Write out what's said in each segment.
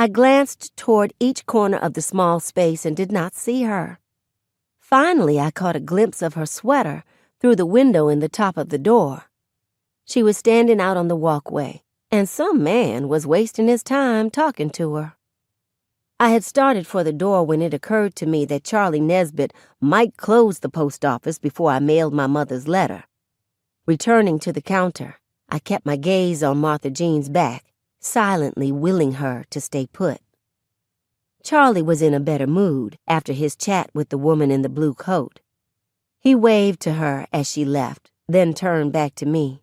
glanced toward each corner of the small space and did not see her. Finally, I caught a glimpse of her sweater through the window in the top of the door. She was standing out on the walkway, and some man was wasting his time talking to her. I had started for the door when it occurred to me that Charlie Nesbitt might close the post office before I mailed my mother's letter. Returning to the counter, I kept my gaze on Martha Jean's back, silently willing her to stay put. Charlie was in a better mood after his chat with the woman in the blue coat. He waved to her as she left, then turned back to me.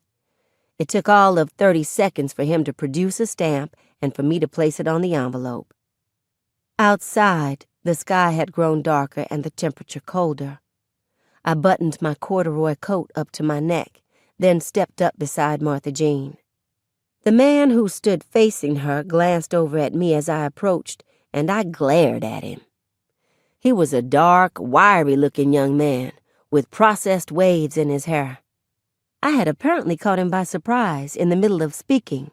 It took all of 30 seconds for him to produce a stamp and for me to place it on the envelope. Outside, the sky had grown darker and the temperature colder. I buttoned my corduroy coat up to my neck, then stepped up beside Martha Jean. The man who stood facing her glanced over at me as I approached, and I glared at him. He was a dark, wiry-looking young man with processed waves in his hair. I had apparently caught him by surprise in the middle of speaking.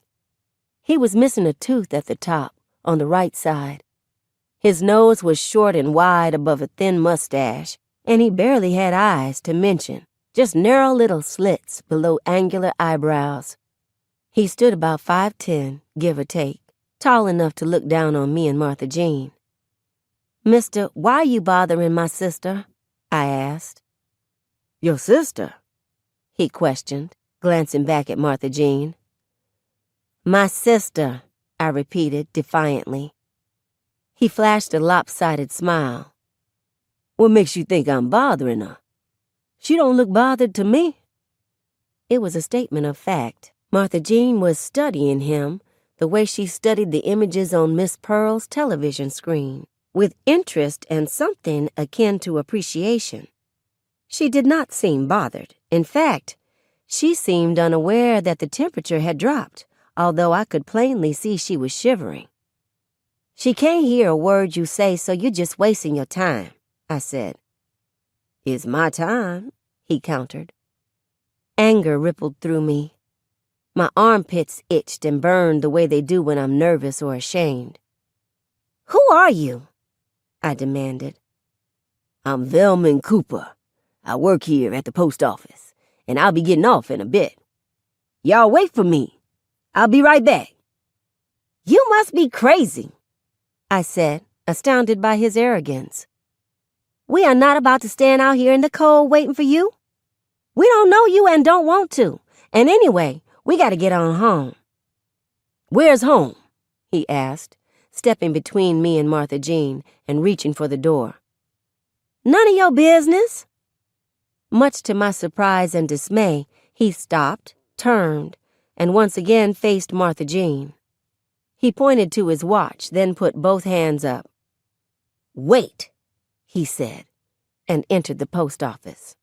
He was missing a tooth at the top, on the right side. His nose was short and wide above a thin mustache, and he barely had eyes to mention, just narrow little slits below angular eyebrows. He stood about 5'10", give or take, tall enough to look down on me and Martha Jean. "Mister, why are you bothering my sister?" I asked. "Your sister?" he questioned, glancing back at Martha Jean. "My sister," I repeated defiantly. He flashed a lopsided smile. "What makes you think I'm bothering her? She don't look bothered to me." It was a statement of fact. Martha Jean was studying him the way she studied the images on Miss Pearl's television screen, with interest and something akin to appreciation. She did not seem bothered. In fact, she seemed unaware that the temperature had dropped, although I could plainly see she was shivering. "She can't hear a word you say, so you're just wasting your time," I said. "It's my time," he countered. Anger rippled through me. My armpits itched and burned the way they do when I'm nervous or ashamed. "Who are you?" I demanded. "I'm Velman Cooper. I work here at the post office, and I'll be getting off in a bit. Y'all wait for me. I'll be right back." "You must be crazy," I said, astounded by his arrogance. "We are not about to stand out here in the cold waiting for you. We don't know you and don't want to. And anyway, we gotta get on home." "Where's home?" he asked, stepping between me and Martha Jean and reaching for the door. "None of your business." Much to my surprise and dismay, he stopped, turned, and once again faced Martha Jean. He pointed to his watch, then put both hands up. "Wait," he said, and entered the post office.